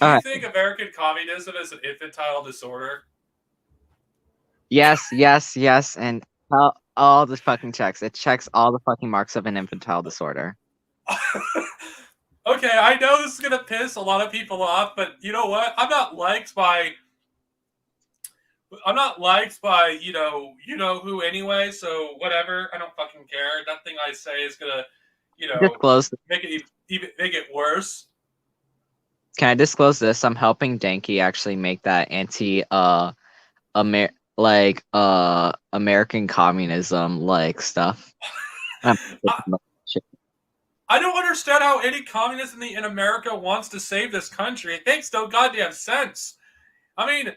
Do you right. think American communism is an infantile disorder? Yes, yes, yes, and all the fucking checks. It checks all the fucking marks of an infantile disorder. Okay, I know this is gonna piss a lot of people off, but you know what? I'm not liked by you know who anyway. So whatever. I don't fucking care. Nothing I say is gonna, you know, Disclose. make it even make it worse. Can I disclose this? I'm helping Danky actually make that anti Amer American communism like stuff. I'm I, I don't understand how any communist in America wants to save this country. It makes no goddamn sense. I mean,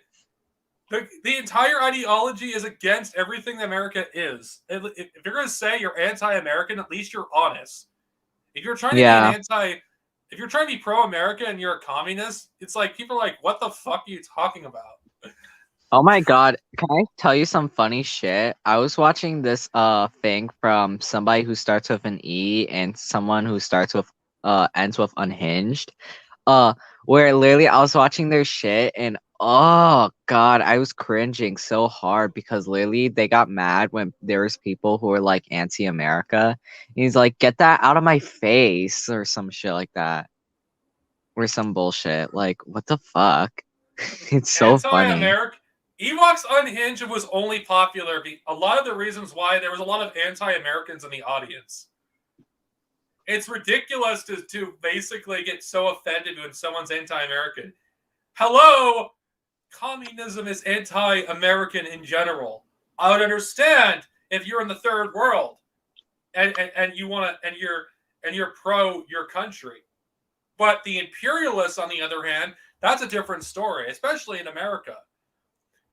the entire ideology is against everything that America is. If you're going to say you're anti-American, at least you're honest. If you're trying to be Yeah. if you're trying to be pro-America and you're a communist, it's like people are like, "What the fuck are you talking about?" Oh my God. Can I tell you some funny shit? I was watching this thing from somebody who starts with an E and someone who starts with ends with unhinged. Uh where literally I was watching their shit and oh God, I was cringing so hard because literally they got mad when there was people who were like anti-America. He's like, get that out of my face or some shit like that. Or some bullshit. Like, what the fuck? It's so funny. Anti-American. Ewoks Unhinged was only popular. A lot of the reasons why there was a lot of anti-Americans in the audience. It's ridiculous to basically get so offended when someone's anti-American. Hello, communism is anti-American in general. I would understand if you're in the third world and you want to and you're pro your country. But the imperialists, on the other hand, that's a different story, especially in America.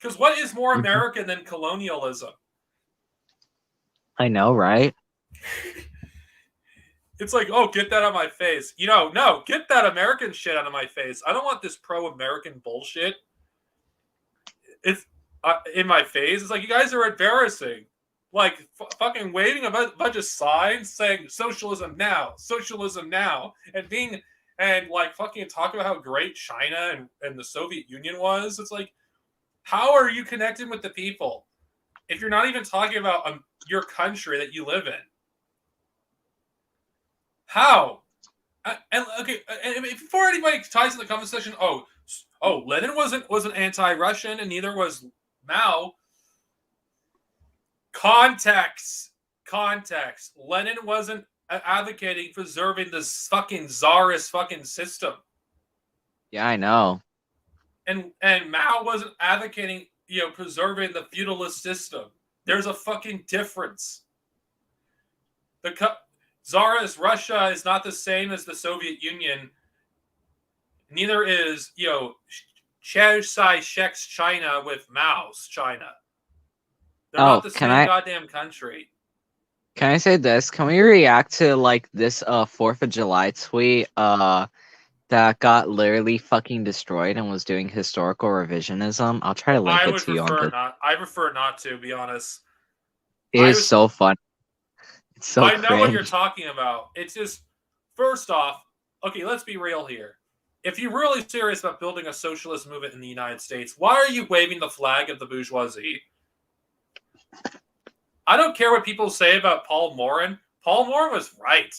Because what is more Mhm. American than colonialism? I know, right? It's like, oh, get that out of my face. No, get that American shit out of my face. I don't want this pro-American bullshit. It's in my face. It's like you guys are embarrassing. Like fucking waving a bunch of signs saying socialism now, and being and like fucking talking about how great China and the Soviet Union was. It's like, how are you connecting with the people if you're not even talking about your country that you live in? How? And okay, and before anybody ties in the comment section, Lenin wasn't anti-Russian, and neither was Mao. Context. Lenin wasn't advocating preserving this fucking czarist fucking system, Yeah, I know. and Mao wasn't advocating preserving the feudalist system. There's a fucking difference. The czarist Russia is not the same as the Soviet Union. Neither is Chiang Kai-shek's China with Mao's China. They're not Oh, the same goddamn country. can I say this? Can we react to like this 4th of July tweet that got literally fucking destroyed and was doing historical revisionism? I'll try to link I it would to you on prefer this. not. I prefer not to be honest. It I is was. so fun. It's so I know what you're cringe. talking about. It's just first off, okay. Let's be real here. If you're really serious about building a socialist movement in the United States, why are you waving the flag of the bourgeoisie? I don't care what people say about Paul Morin. Paul Morin was right.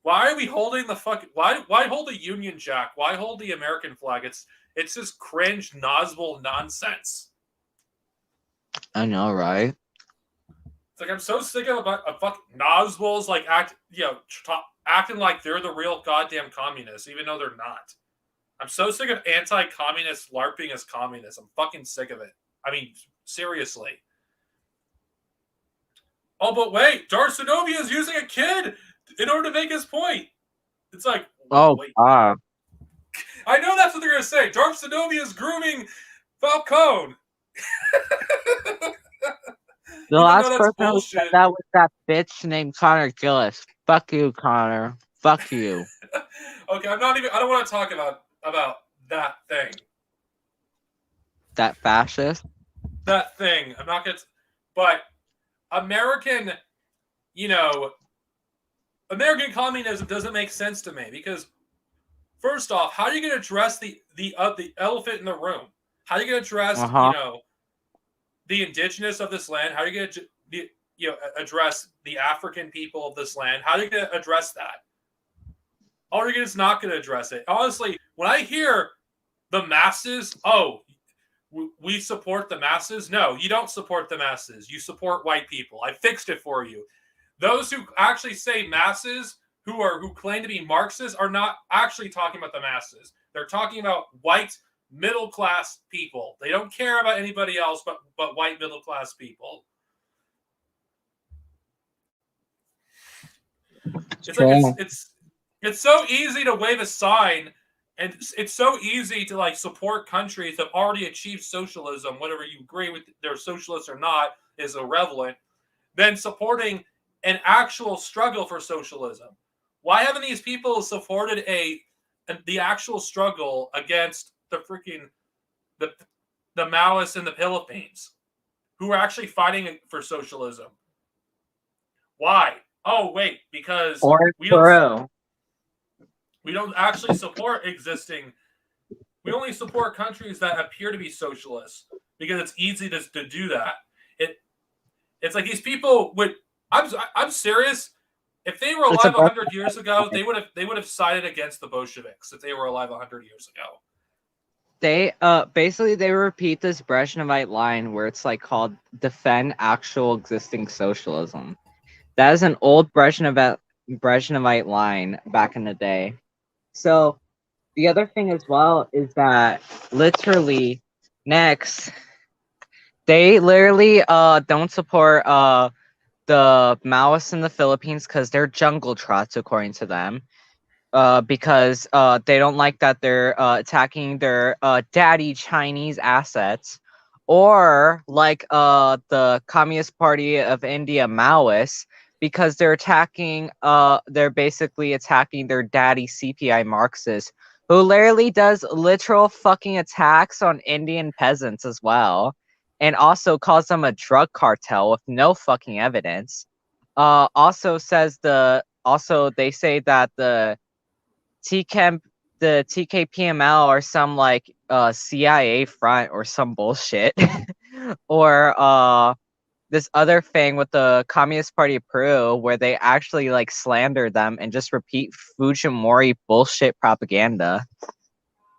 Why are we holding the fuck? Why hold the Union Jack? Why hold the American flag? It's just cringe, nosble nonsense. I know, right? It's like I'm so sick of fucking noswells like acting like they're the real goddamn communists, even though they're not. I'm so sick of anti-communists larping as communists. I'm fucking sick of it. I mean, seriously. Oh, but wait, Darth Zenobia is using a kid in order to make his point. It's like, Oh wait. God. I know that's what they're gonna say. Darth Zenobia is grooming Falcone. The Even though last that's person who said bullshit. that was that bitch named Connor Gillis. Fuck you, Connor. Fuck you. Okay, I don't want to talk about that thing. That fascist. That thing. I'm not gonna. But American, you know, American communism doesn't make sense to me because First off, how are you going to address the elephant in the room? How are you going to address the indigenous of this land? How are you going to address the African people of this land? How are you going to address that? Oregon is not going to address it. Honestly, when I hear the masses, we support the masses. No, you don't support the masses. You support white people. I fixed it for you. Those who actually say masses, who claim to be Marxists, are not actually talking about the masses. They're talking about white middle class people. They don't care about anybody else but white middle class people. It's so easy to wave a sign, and it's so easy to like support countries that have already achieved socialism, whether you agree with they're socialists or not is irrelevant, than supporting an actual struggle for socialism. Why haven't these people supported the actual struggle against the freaking the Maoists in the Philippines, who are actually fighting for socialism? Why? Oh wait, because we don't actually support existing. We only support countries that appear to be socialists because it's easy to do that. It's like these people would. I'm serious. If they were alive 100 years ago, they would have sided against the Bolsheviks if they were alive 100 years ago. They basically they repeat this Brezhnevite line where it's like called defend actual existing socialism. That is an old Brezhnevite line back in the day. So the other thing as well is that literally next they literally don't support the Maoists in the Philippines because they're jungle trots according to them. Because they don't like that they're attacking their daddy Chinese assets, or like the Communist Party of India Maoists, because they're basically attacking their daddy CPI Marxists, who literally does literal fucking attacks on Indian peasants as well, and also calls them a drug cartel with no fucking evidence. Also they say that the TKPML or some like CIA front or some bullshit, or this other thing with the Communist Party of Peru where they actually like slander them and just repeat Fujimori bullshit propaganda.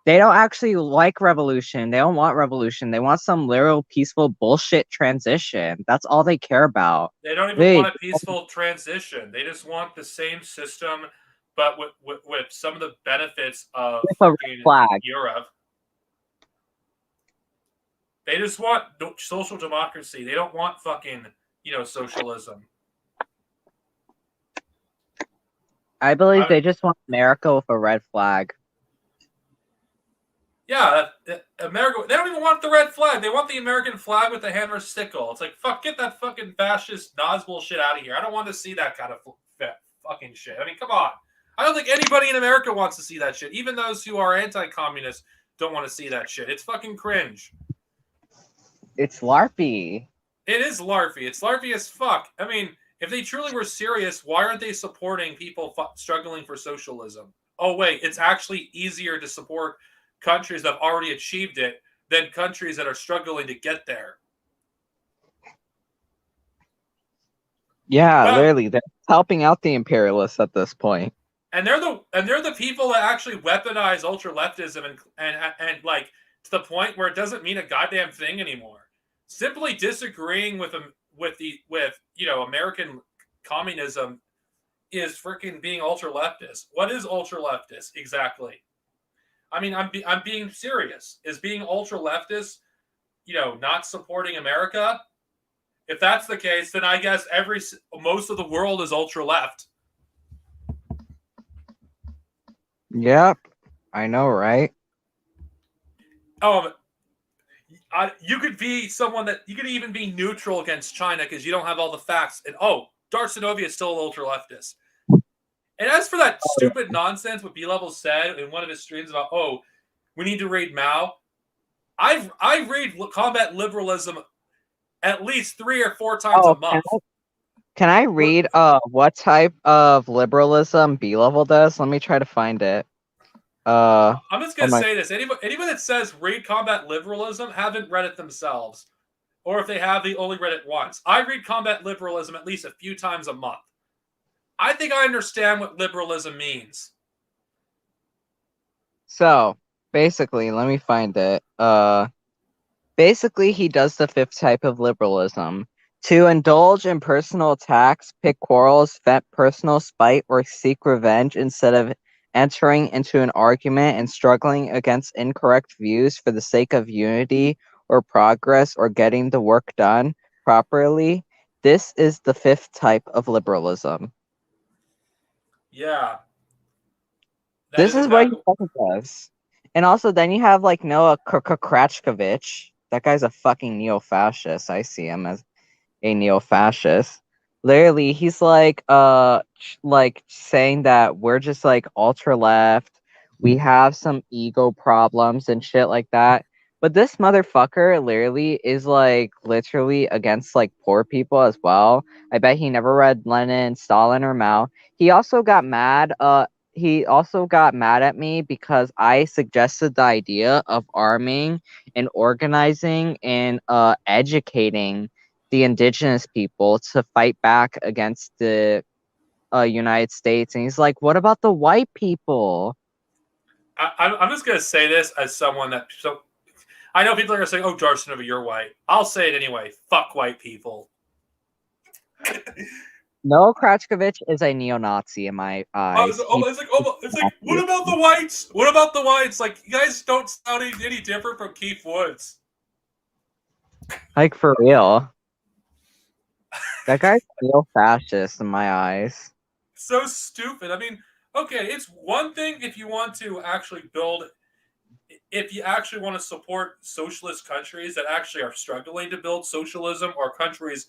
They don't actually like revolution. They don't want revolution. They want some literal peaceful bullshit transition. That's all they care about. They don't even want a peaceful transition. They just want the same system, but with some of the benefits of Europe. They just want social democracy. They don't want fucking, socialism. I believe they just want America with a red flag. Yeah, America. They don't even want the red flag. They want the American flag with the hammer sickle. It's like, fuck, get that fucking fascist Nas bullshit out of here. I don't want to see that kind of fucking shit. I mean, come on. I don't think anybody in America wants to see that shit. Even those who are anti-communist don't want to see that shit. It's fucking cringe. It's LARPy. It is LARPy. It's LARPy as fuck. I mean, if they truly were serious, why aren't they supporting people struggling for socialism? Oh, wait, it's actually easier to support countries that have already achieved it than countries that are struggling to get there. Yeah, literally, they're helping out the imperialists at this point. And they're the people that actually weaponize ultra leftism and like to the point where it doesn't mean a goddamn thing anymore. Simply disagreeing with American communism is freaking being ultra leftist. What is ultra leftist exactly? I mean, I'm being serious. Is being ultra leftist, not supporting America? If that's the case, then I guess most of the world is ultra left. Yep, I know, right? You could be someone that you could even be neutral against China because you don't have all the facts. And Darcenovia is still an ultra leftist. And as for that stupid nonsense what B-Level said in one of his streams about, we need to raid Mao, I read combat liberalism at least 3 or 4 times a month. Can I read what type of liberalism B-Level does? Let me try to find it. I'm just Oh gonna my. say this: anybody that says read Combat Liberalism haven't read it themselves, or if they have, they only read it once. I read Combat Liberalism at least a few times a month. I think I understand what liberalism means. So basically, let me find it. Basically, he does the fifth type of liberalism. To indulge in personal attacks, pick quarrels, vent personal spite, or seek revenge instead of entering into an argument and struggling against incorrect views for the sake of unity or progress or getting the work done properly. This is the fifth type of liberalism. Yeah, that This is is what he exactly. fucking does. And also, then you have like Noah Kratchkovich. That guy's a fucking neo-fascist. I see him as a neo-fascist. Literally, he's like saying that we're just like ultra left. We have some ego problems and shit like that. But this motherfucker literally is like literally against like poor people as well. I bet he never read Lenin, Stalin, or Mao. He also got mad. He also got mad at me because I suggested the idea of arming and organizing and educating the indigenous people to fight back against the United States. And he's like, what about the white people? I'm just gonna say this as someone that so I know people are gonna say, "Oh, Darcy, you're white." I'll say it anyway. Fuck white people. No, Kratchkovich is a neo-Nazi in my eyes. It's like, what about the whites? What about the whites? Like, you guys don't sound any different from Keith Woods. Like, for real. That guy's neo-fascist in my eyes. So stupid. I mean, okay, it's one thing if you want to actually build, if you actually want to support socialist countries that actually are struggling to build socialism, or countries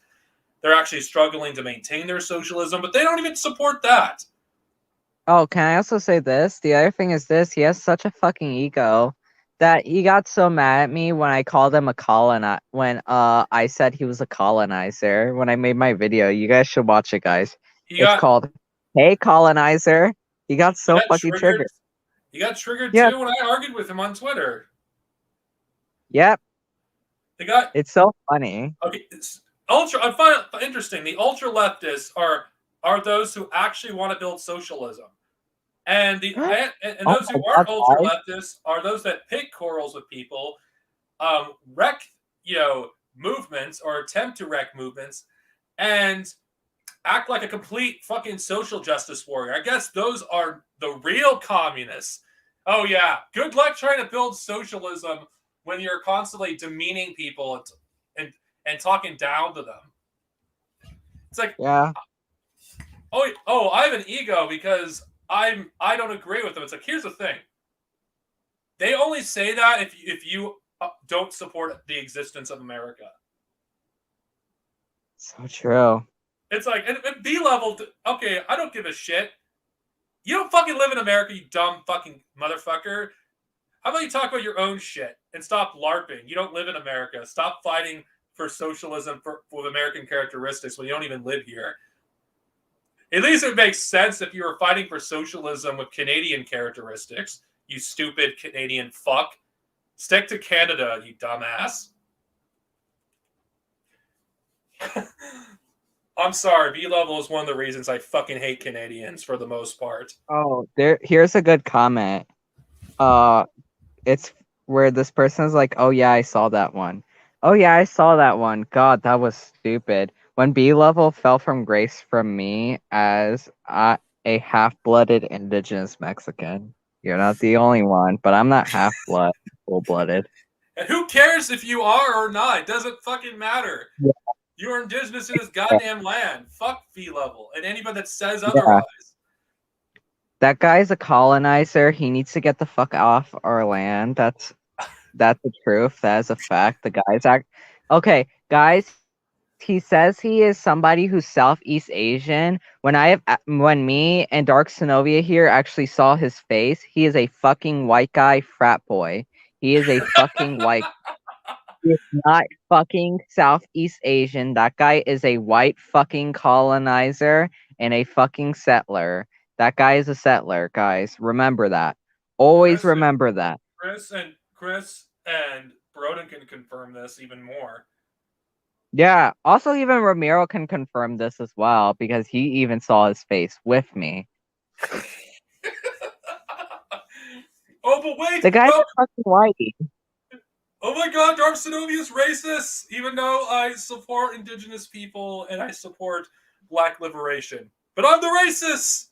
they're actually struggling to maintain their socialism, but they don't even support that. Oh, can I also say this? The other thing is this: he has such a fucking ego that he got so mad at me when I called him a colonizer. When I said he was a colonizer when I made my video. You guys should watch it, guys. He It's got called "Hey Colonizer." He got he so got fucking triggered. triggered. He got triggered Yeah. too when I argued with him on Twitter. Yep. They got It's so funny. okay. It's ultra. I find it interesting. The ultra leftists are those who actually want to build socialism. And the Oh and my those who god, aren't ultra guys. leftists are those that pick quarrels with people, wreck movements or attempt to wreck movements, and act like a complete fucking social justice warrior. I guess those are the real communists. Oh yeah, good luck trying to build socialism when you're constantly demeaning people and talking down to them. It's like, Yeah. oh, I have an ego because I don't agree with them. It's like, here's the thing. They only say that if you don't support the existence of America. So true. It's like, and B level. Okay, I don't give a shit. You don't fucking live in America, you dumb fucking motherfucker. How about you talk about your own shit and stop LARPing? You don't live in America. Stop fighting for socialism with American characteristics when you don't even live here. At least it makes sense if you were fighting for socialism with Canadian characteristics, you stupid Canadian fuck. Stick to Canada, you dumbass. I'm sorry, B level is one of the reasons I fucking hate Canadians for the most part. Oh, here's a good comment. Uh it's where this person's like, "Oh yeah, I saw that one. Oh yeah, I saw that one. God, that was stupid." When B level fell from grace from me as a half-blooded indigenous Mexican. You're not the only one, but I'm not half-blood, full-blooded. And who cares if you are or not? It doesn't fucking matter. Yeah. You are indigenous in this goddamn land. Fuck B level and anybody that says Yeah. otherwise. That guy's a colonizer. He needs to get the fuck off our land. That's the truth. That is a fact. The guy's act. Okay, guys. He says he is somebody who's Southeast Asian. When me and Dark Sinovia here actually saw his face, he is a fucking white guy frat boy. He is a fucking white. He is not fucking Southeast Asian. That guy is a white fucking colonizer and a fucking settler. That guy is a settler, guys. Remember that. Always Chris and remember that. Chris and Broden can confirm this even more. Yeah. Also, even Ramiro can confirm this as well because he even saw his face with me. Oh, but wait! The guy's Oh, a fucking whitey. oh my God, Dark Sonovia is racist. Even though I support Indigenous people and I support Black liberation, but I'm the racist.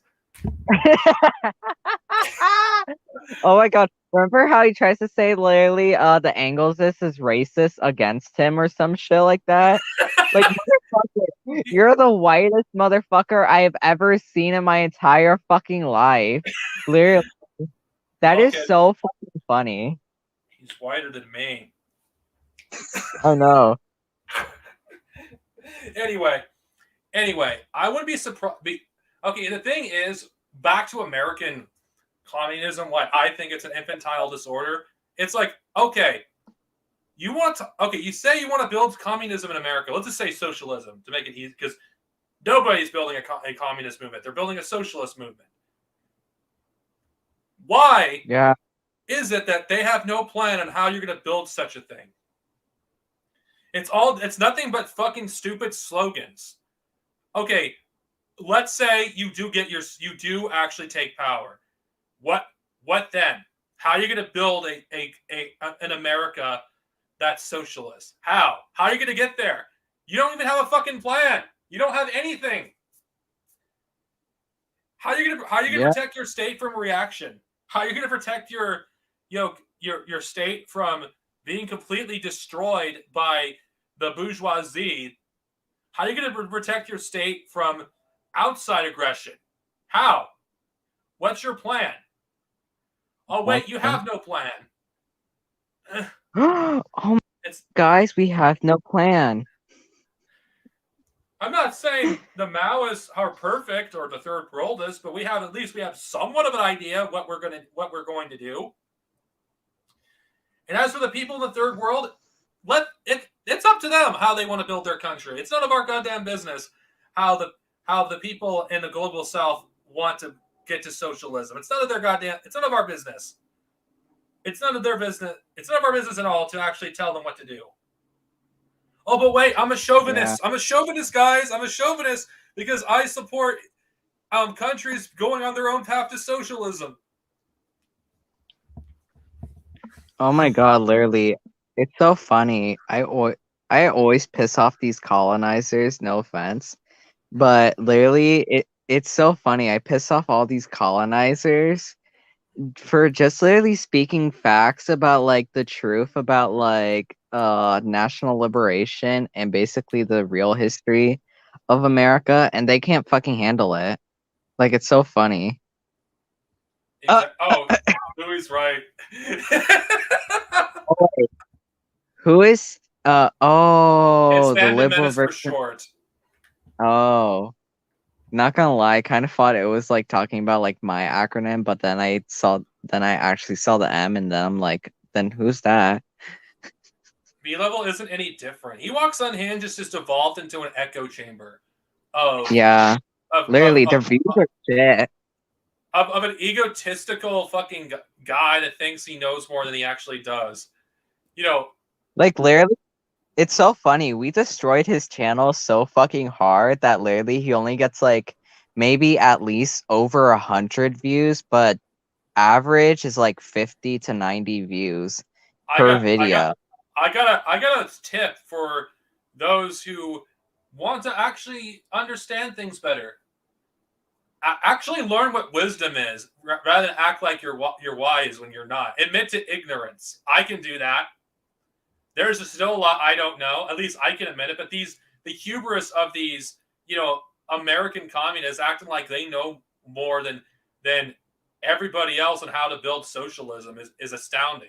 Oh my god. Remember how he tries to say literally the angles this is racist against him or some shit like that? Like motherfucker, you're the whitest motherfucker I have ever seen in my entire fucking life. Literally. That is Okay, so fucking funny. he's whiter than me. I know. anyway, I wouldn't be surprised. Okay, the thing is, back to American communism. Why I think it's an infantile disorder. It's like, okay, you say you want to build communism in America. Let's just say socialism to make it easy, because nobody's building a communist movement. They're building a socialist movement. Why Yeah. is it that they have no plan on how you're going to build such a thing? It's nothing but fucking stupid slogans. Okay, let's say you do actually take power. What then? How are you going to build an America that's socialist? How are you going to get there? You don't even have a fucking plan. You don't have anything. How are you going to protect your state from reaction? How are you going to protect your state from being completely destroyed by the bourgeoisie? How are you going to protect your state from outside aggression? How? What's your plan? Oh wait, you have no plan. Oh, guys, we have no plan. I'm not saying the Maoists are perfect or the Third World is, but we have somewhat of an idea what we're going to do. And as for the people in the Third World, it's up to them how they want to build their country. It's none of our goddamn business how the people in the global South want to get to socialism. It's none of our business. It's none of their business. It's none of our business at all to actually tell them what to do. Oh, but wait, I'm a chauvinist. Yeah. I'm a chauvinist, guys. I'm a chauvinist because I support countries going on their own path to socialism. Oh my god, literally. It's so funny. I always piss off these colonizers, no offense. But literally it's so funny. I piss off all these colonizers for just literally speaking facts about like the truth about like national liberation and basically the real history of America, and they can't fucking handle it. Like, it's so funny. Louis right. Who is the liberal version for short. Oh, not gonna lie, I kind of thought it was like talking about like my acronym, but then I actually saw the M, and then I'm like, then who's that? B-level isn't any different. Ewoks Unhinged is just evolved into an echo chamber. Literally, their views are shit. Of an egotistical fucking guy that thinks he knows more than he actually does. Like, literally, it's so funny. We destroyed his channel so fucking hard that literally he only gets like maybe at least over 100 views, but average is like 50 to 90 views per video. I got a tip for those who want to actually understand things better. Actually learn what wisdom is rather than act like you're wise when you're not. Admit to ignorance. I can do that. There's still a lot I don't know. At least I can admit it. But the hubris of these, American communists acting like they know more than everybody else on how to build socialism is astounding.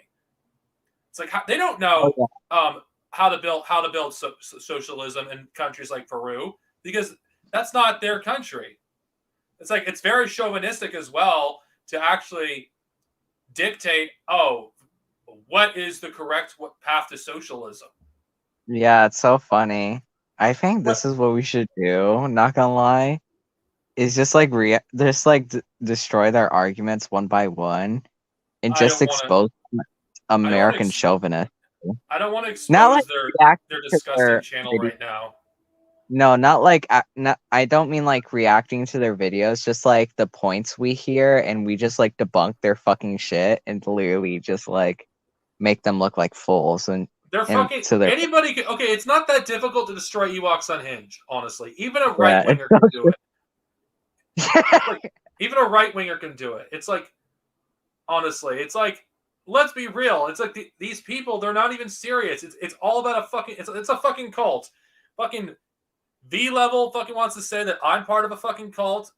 It's like they don't know how to build socialism in countries like Peru because that's not their country. It's like it's very chauvinistic as well to actually dictate, what is the correct path to socialism? Yeah, it's so funny. I think this is what we should do. Not gonna lie, is just like destroy their arguments one by one, and I just don't want to. expose I don't want to. American chauvinists. I don't want to Not expose like reacting their to disgusting their channel video. right now. No, not like not, I don't mean like reacting to their videos, just like the points we hear and we just like debunk their fucking shit and literally just like make them look like fools They're and fucking to their anybody. Okay, it's not that difficult to destroy Ewoks Unhinged. Honestly, even a right yeah, it's winger can do it. It's like even a right winger can do it. It's like honestly, it's like let's be real. It's like these people, they're not even serious. It's all about a fucking. It's a fucking cult. Fucking V level fucking wants to say that I'm part of a fucking cult.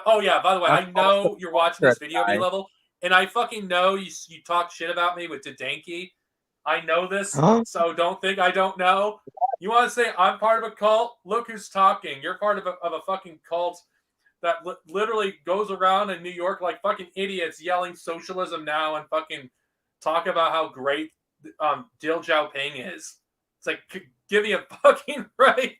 Oh yeah, by the way, I'm I also know you're watching a this video, V guy. level, and I fucking know you talk shit about me with Dadanky. I know this, so don't think I don't know. You want to say I'm part of a cult? Look who's talking. You're part of a fucking cult that literally goes around in New York like fucking idiots yelling socialism now and fucking talk about how great Dil Xiaoping is. It's like, give me a fucking break.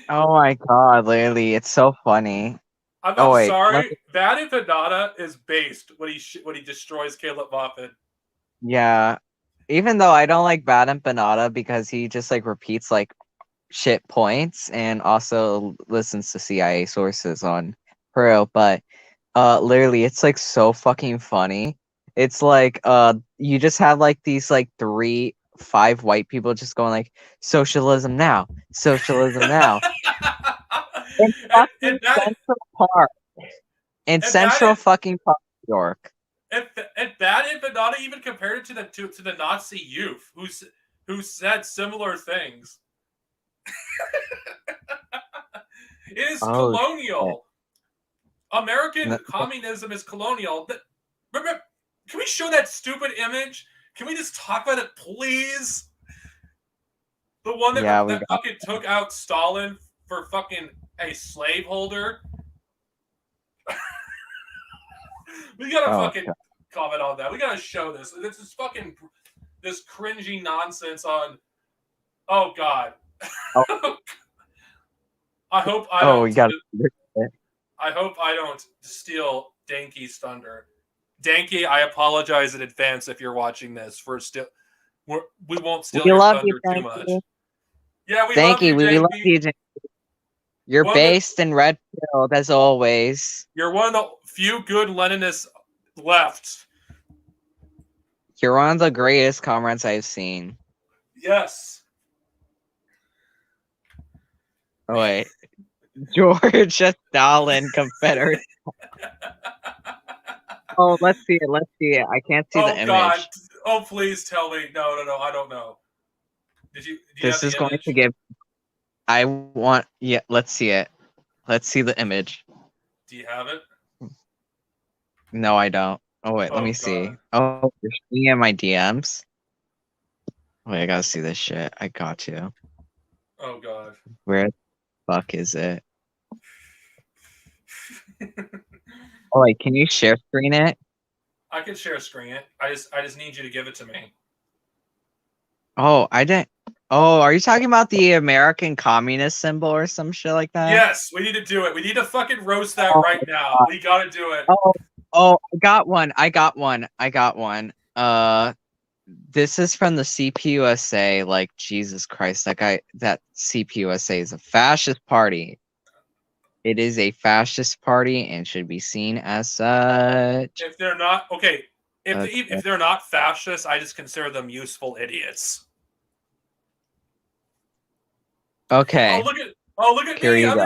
Oh my god, literally, it's so funny. Oh I'm wait, sorry. That Empanada is based when he destroys Caleb Moffat. yeah. Even though I don't like Bad Empanada because he just like repeats like shit points and also listens to CIA sources on Pearl, but literally it's like so fucking funny. It's like you just have like these like 5 white people just going like socialism now, socialism now. In and fucking that Central Park. In and that Central fucking Park, New York. and that Empanada even compared it to the Nazi youth who said similar things. It is Oh shit. colonial. American N- communism is colonial. Remember, can we show that stupid image? Can we just talk about it, please? The one Yeah, we that got fucking took out Stalin for fucking a slaveholder. We gotta oh fucking god. comment on that. We gotta show this. This is fucking this cringy nonsense on. Oh god. Oh, I hope I oh we don't. got I hope I don't steal Danky's thunder. Danky, I apologize in advance if you're watching this. We won't steal we your love you, thunder too thank much. you. Yeah, we Thank love you, you, we love Danky. you. You're One of the, based and red pilled as always. you're one of the few good Leninists left. You're one of the greatest comrades I've seen. Yes. Oh wait. George Stalin Confederate. Oh, let's see it. Let's see it. I can't see the Oh God. image. Oh please tell me. No, I don't know. Do you have This is the going image? to give. I want. Yeah, let's see it. Let's see the image. Do you have it? No, I don't. Oh wait, let Oh me God. see. Oh, you're seeing in my DMs. Wait, I gotta see this shit. I got you. Oh God. Where the fuck is it? Oh wait, can you share screen it? I can share a screen it. I just need you to give it to me. Oh, I didn't. Oh, are you talking about the American communist symbol or some shit like that? Yes, we need to do it. We need to fucking roast that Oh right my now. god. We gotta do it. Oh, oh, I got one. I got one. I got one. This is from the CPUSA. Like Jesus Christ, that CPUSA is a fascist party. It is a fascist party and should be seen as such. If they're not okay, Okay. if they're not fascists, I just consider them useful idiots. Okay, Oh look at here me. you go.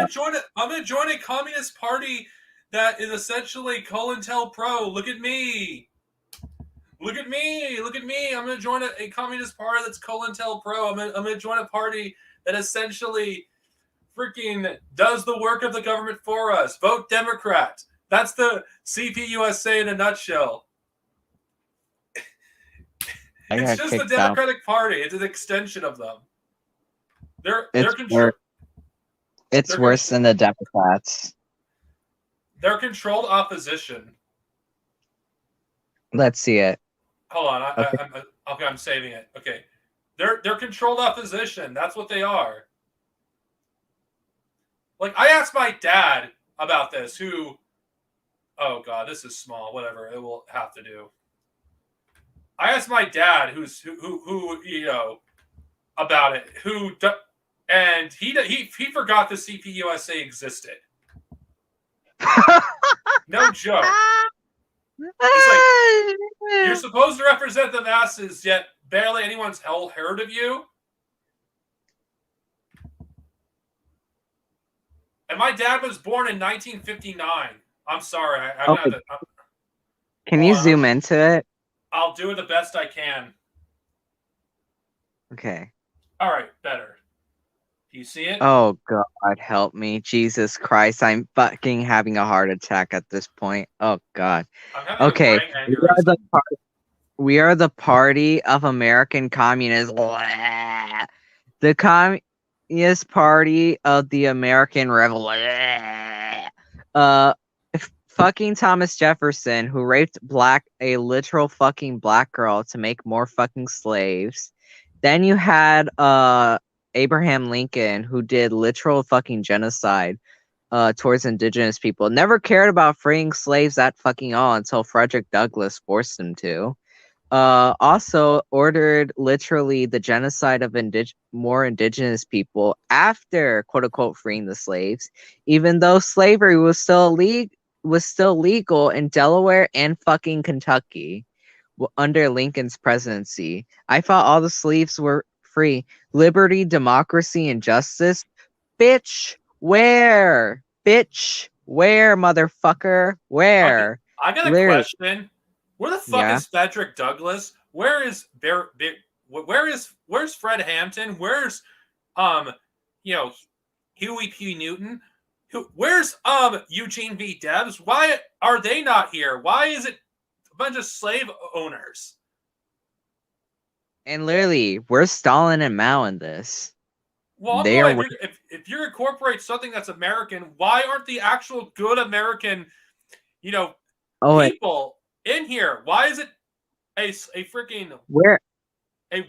I'm gonna join a communist party that is essentially COINTELPRO. Look at me. Look at me. Look at me. I'm gonna join a communist party that's COINTELPRO. I'm gonna join a party that essentially freaking does the work of the government for us. Vote Democrat. That's the CPUSA in a nutshell. I It's got just the kicked out. Democratic Party. It's an extension of them. They're It's control. worse. It's They're worse than the Democrats. They're controlled opposition. Let's see it. Hold on, Okay. I'm saving it. Okay, they're controlled opposition. That's what they are. Like I asked my dad about this, who Oh god, this is small. Whatever, it will have to do. I asked my dad, who you know about it, and he forgot the CPUSA existed. No joke. It's like you're supposed to represent the masses, yet barely anyone's heard of you. And my dad was born in 1959. I'm sorry. I'm Oh, gonna have to. can you Hold on. zoom into it? I'll do it the best I can. Okay. All right, better. Do you see it? Oh God, help me, Jesus Christ! I'm fucking having a heart attack at this point. Oh God. I'm having a Okay, brain we are aneurysm. we are the party of American communists. The Communist Party of the American Revolution. Fucking Thomas Jefferson, who raped a literal fucking black girl to make more fucking slaves. Then you had Abraham Lincoln, who did literal fucking genocide towards indigenous people. Never cared about freeing slaves at fucking all until Frederick Douglass forced him to. Also ordered literally the genocide of more indigenous people after quote unquote freeing the slaves, even though slavery was still legal in Delaware and fucking Kentucky under Lincoln's presidency. I thought all the slaves were free. Liberty, democracy, and justice. Bitch, where? Bitch, where, motherfucker? Okay, Where? I got a Literally, question. Where the fuck yeah. is Frederick Douglass? Where is where's Fred Hampton? Where's you know Huey P. Newton? Where's Eugene V. Debs? Why are they not here? Why is it a bunch of slave owners? And literally, where's Stalin and Mao in this? Well, I'm They going. are. If you incorporate something that's American, why aren't the actual good American, you know, Oh, wait, people in here? Why is it a freaking a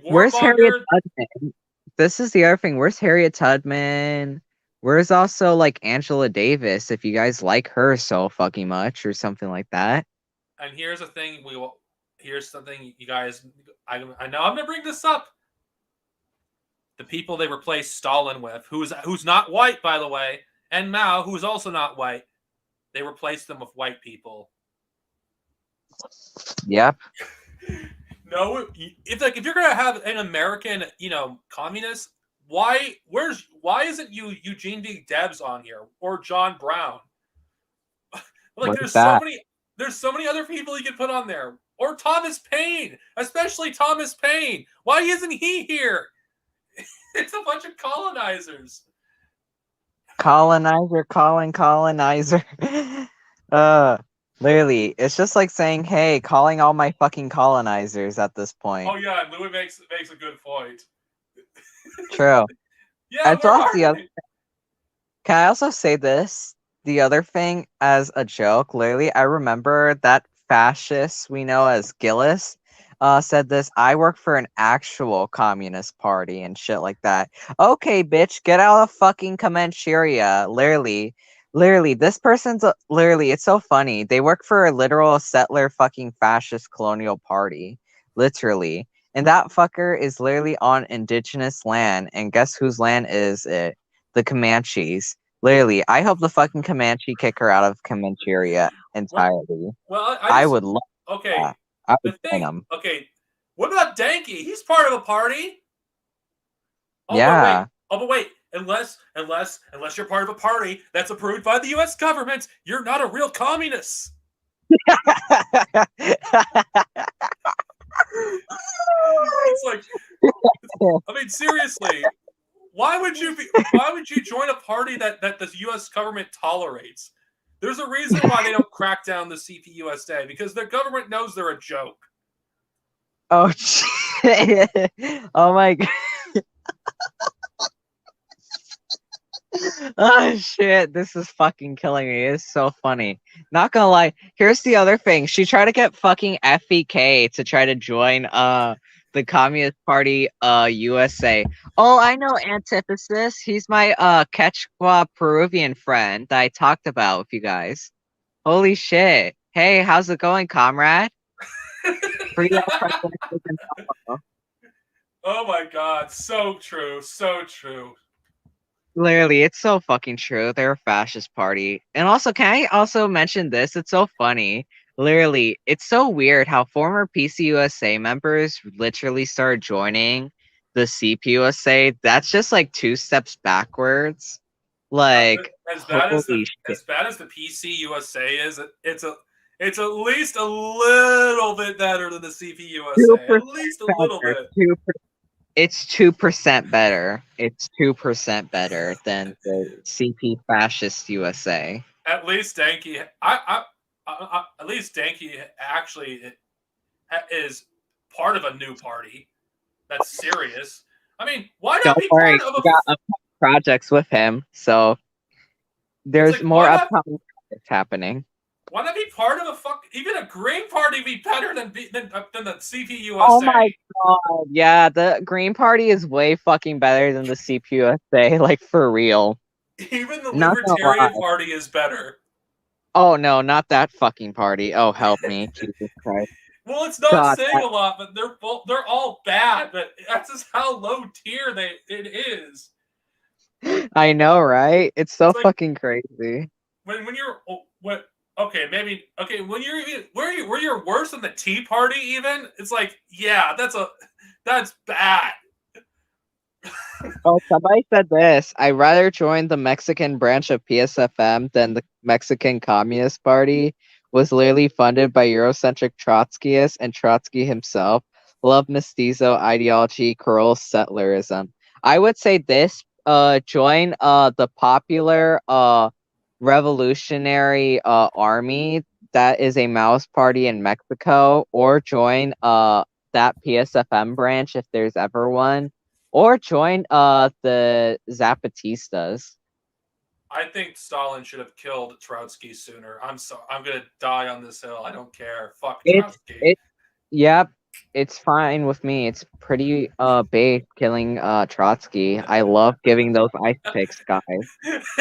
where's Harriet warmonger? Tubman? This is the other thing. Where's Harriet Tubman? Where's also like Angela Davis? If you guys like her so fucking much or something like that. And here's the thing: here's something you guys. I know I'm gonna bring this up. The people they replaced Stalin with, who's not white, by the way, and Mao, who's also not white. They replaced them with white people. Yep. No, if you're gonna have an American, communist, why isn't Eugene V. Debs on here or John Brown? Like What's that? there's so many other people you could put on there. Or Thomas Paine, especially Thomas Paine. Why isn't he here? It's a bunch of colonizers. Colonizer calling colonizer. Literally, it's just like saying, "Hey, calling all my fucking colonizers" at this point. Oh yeah, Louis makes a good point. True. Yeah, It's where also are the other. they? Can I also say this? The other thing, as a joke, literally, I remember that fascist we know as Gillis said this. I work for an actual communist party and shit like that. Okay, bitch, get out of fucking Comancheria. Literally, this person's literally. It's so funny. They work for a literal settler fucking fascist colonial party, literally, and that fucker is literally on indigenous land. And guess whose land is it? The Comanches. Literally, I hope the fucking Comanche kick her out of Comancheria Well, entirely. I I just would love okay. that. I The would join thing, them. okay. What about Danky? He's part of a party. Oh, but wait. Yeah. Oh, but wait. Unless you're part of a party that's approved by the U.S. government, you're not a real communist. It's like, I mean, seriously, why would you join a party that the U.S. government tolerates? There's a reason why they don't crack down the CPUSA, because the government knows they're a joke. Oh shit. Oh my god. Oh shit, this is fucking killing me. It's so funny. Not gonna lie. Here's the other thing. She tried to get fucking FEK to try to join the Communist Party USA. Oh, I know Antithesis. He's my Quechua Peruvian friend that I talked about with you guys. Holy shit. Hey, how's it going, comrade? Free up President Trump. Oh my god, so true, so true. Literally, it's so fucking true. They're a fascist party. And also, can I also mention this? It's so funny. Literally, it's so weird how former PCUSA members literally started joining the CPUSA. That's just like two steps backwards. Like, As bad as holy shit. the PC USA is, it's at least a little bit better than the CP USA. At 2% least a little better. bit. It's 2% better. It's 2% better than the CP fascist USA. At least Danke, at least Danke actually is part of a new party that's serious. I mean, why Don't not be worry, part of we a? got upcoming projects with him, so It's there's like more upcoming projects happening. why not be part of a even a Green Party be better than the Oh my CPUSA? god, yeah, the Green Party is way fucking better than the CPUSA, like for real. Even the Not gonna Libertarian lie. Party is better. Oh no, not that fucking party. Oh help me, Jesus Christ. Well, it's not God, saying a lot, but they're all bad. But that's just how low tier it is. I know, right? It's so It's like fucking crazy. when you're what okay maybe okay when you're even where you're worse than the Tea Party even. It's like yeah that's bad. Oh, somebody said this. I'd rather join the Mexican branch of PSFM than the Mexican Communist Party. Was literally funded by Eurocentric Trotskyists and Trotsky himself. Love mestizo ideology, cruel settlerism. I would say this. Join the popular revolutionary army that is a Maoist party in Mexico, or join that PSFM branch if there's ever one, or join the Zapatistas. I think Stalin should have killed Trotsky sooner. I'm so I'm gonna die on this hill. I don't care. Fuck It's Trotsky. it Yep, it's fine with me. It's pretty bait killing Trotsky. I love giving those ice picks, guys.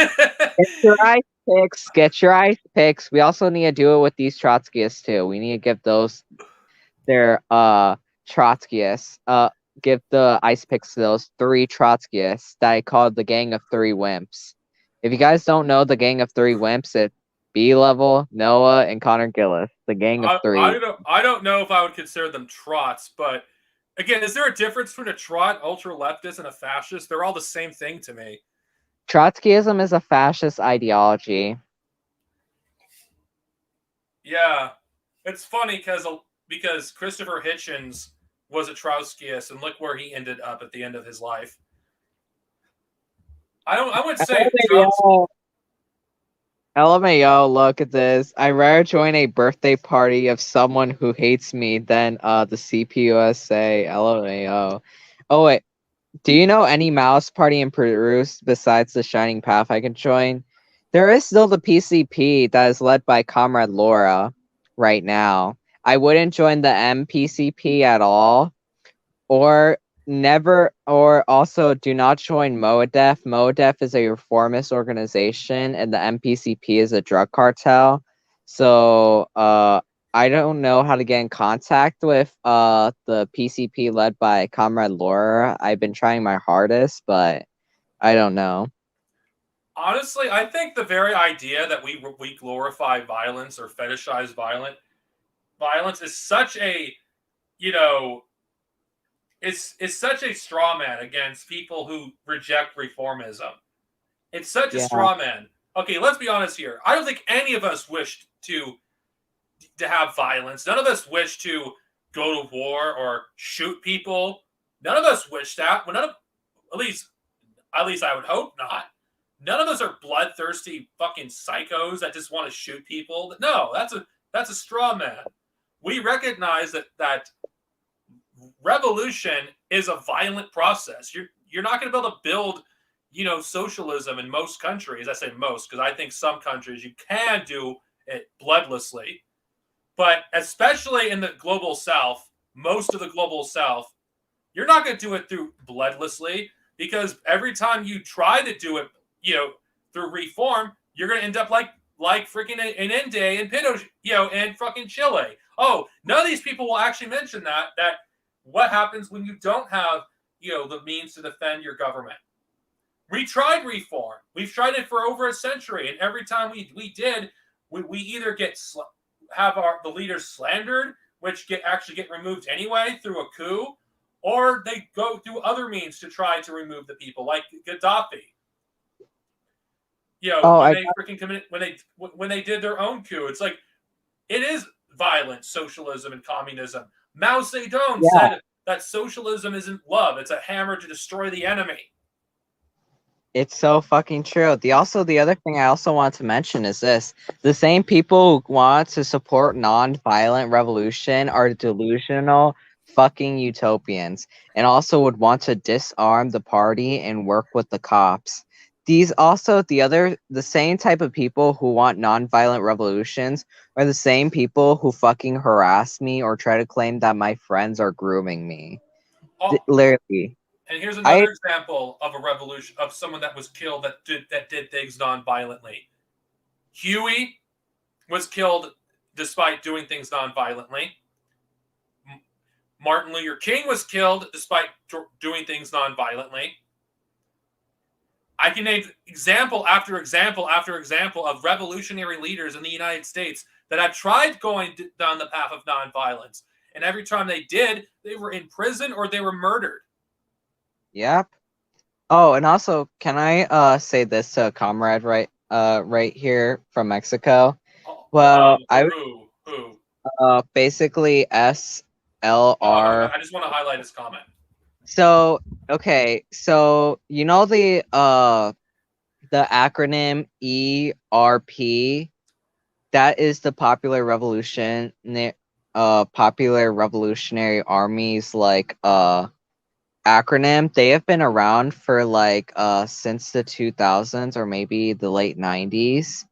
Get your ice picks, get your ice picks. We also need to do it with these Trotskyists too. We need to give those their Trotskyists. Give the ice picks to those three Trotskyists that I called the Gang of Three Wimps. If you guys don't know the Gang of Three Wimps, it's B Level, Noah, and Connor Gillis. The Gang of Three. I don't know if I would consider them trots, but again, is there a difference between a trot, ultra leftist, and a fascist? They're all the same thing to me. Trotskyism is a fascist ideology. Yeah, it's funny because Christopher Hitchens was a Trotskyist, and look where he ended up at the end of his life. I would say LMAO, LMAO, look at this. I'd rather join a birthday party of someone who hates me than the CPUSA. LMAO. Oh wait, do you know any mouse party in Peru besides the Shining Path I can join? There is still the PCP that is led by Comrade Laura right now. I wouldn't join the MPCP at all, or never, or also do not join MOADEF. MOADEF is a reformist organization, and the MPCP is a drug cartel. So, I don't know how to get in contact with the PCP led by Comrade Laura. I've been trying my hardest, but I don't know. honestly, I think the very idea that we glorify violence or fetishize violence is such a you know is such a straw man against people who reject reformism. It's such a Yeah, straw man. Okay, let's be honest here. I don't think any of us wished to have violence. None of us wish to go to war or shoot people. None of us wish that. Well, none of at least I would hope not. None of us are bloodthirsty fucking psychos that just want to shoot people. No, that's a straw man. We recognize that revolution is a violent process. You're not going to be able to build, socialism in most countries. I say most because I think some countries you can do it bloodlessly, but especially in the global south, most of the global south, you're not going to do it through bloodlessly because every time you try to do it, through reform, you're going to end up like like freaking Allende and Pinochet, and fucking Chile. Oh, none of these people will actually mention that what happens when you don't have, the means to defend your government. We tried reform. We've tried it for over a century, and every time we did, we either have the leaders slandered, which actually get removed anyway through a coup, or they go through other means to try to remove the people, like Gaddafi. Oh, When they did their own coup, it's like it is violent socialism and communism. Mao Zedong said that socialism isn't love; it's a hammer to destroy the enemy. It's so fucking true. The other thing I also want to mention is this: the same people who want to support non-violent revolution are delusional fucking utopians, and also would want to disarm the party and work with the cops. The same type of people who want non-violent revolutions are the same people who fucking harass me or try to claim that my friends are grooming me. Literally. And here's another example of a revolution, of someone that was killed that did things non-violently. Huey was killed despite doing things non-violently. Martin Luther King was killed despite doing things non-violently. I can name example after example after example of revolutionary leaders in the United States that have tried going down the path of non-violence. And every time they did, they were in prison or they were murdered. Yep. Oh, and also, can I say this to a comrade right here from Mexico? Well, Who? Basically SLR. I just want to highlight his comment. So, okay, so you know the acronym ERP, that is the Popular Revolutionary Army's acronym. They have been around for since the 2000s or maybe the late 90s.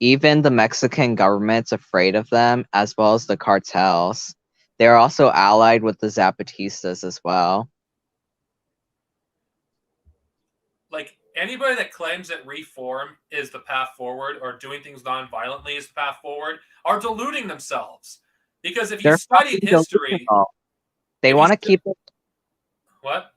Even the Mexican government's afraid of them, as well as the cartels. They're also allied with the Zapatistas as well. Like, anybody that claims that reform is the path forward or doing things non-violently is the path forward are deluding themselves. Because if you study history, they want to keep it. What?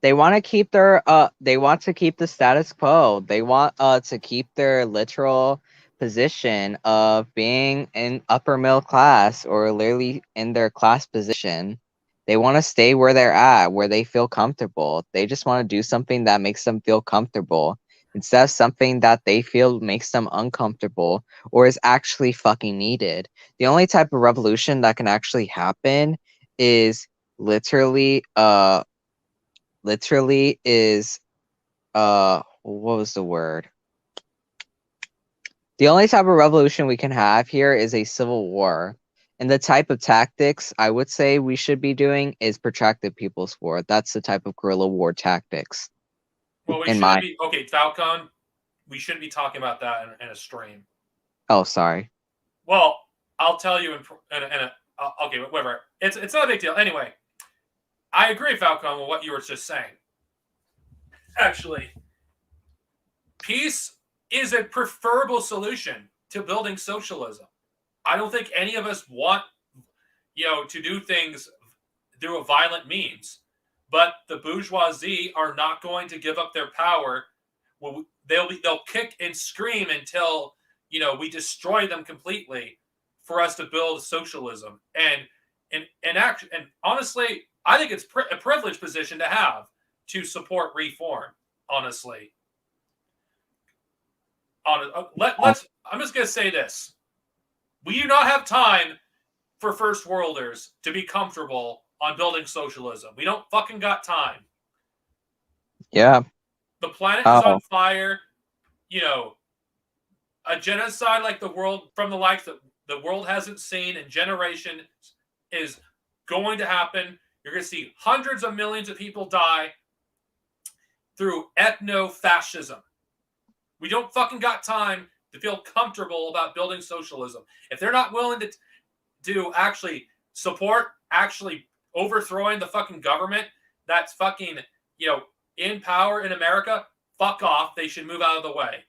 They want to keep the status quo. They want to keep their literal position of being in upper middle class or literally in their class position. They want to stay where they're at, where they feel comfortable. They just want to do something that makes them feel comfortable instead of something that they feel makes them uncomfortable or is actually fucking needed. The only type of revolution that can actually happen is literally is what was the word? The only type of revolution we can have here is a civil war. And the type of tactics I would say we should be doing is protracted people's war. That's the type of guerrilla war tactics. Well, Falcone, we shouldn't be talking about that in a stream. Oh, sorry. Well, I'll tell you okay, whatever. It's not a big deal. Anyway, I agree, Falcone, with what you were just saying. Actually, peace is a preferable solution to building socialism. I don't think any of us want, to do things through a violent means. But the bourgeoisie are not going to give up their power. Well, they'll kick and scream until we destroy them completely for us to build socialism. And honestly, I think it's a privileged position to have to support reform. Honestly, I'm just gonna say this: we do not have time for first worlders to be comfortable on building socialism. We don't fucking got time. Yeah. The planet is on fire. A genocide like the world hasn't seen in generations is going to happen. You're going to see hundreds of millions of people die through ethno-fascism. We don't fucking got time to feel comfortable about building socialism. If they're not willing to actually support overthrowing the fucking government that's fucking, in power in America, fuck off. They should move out of the way.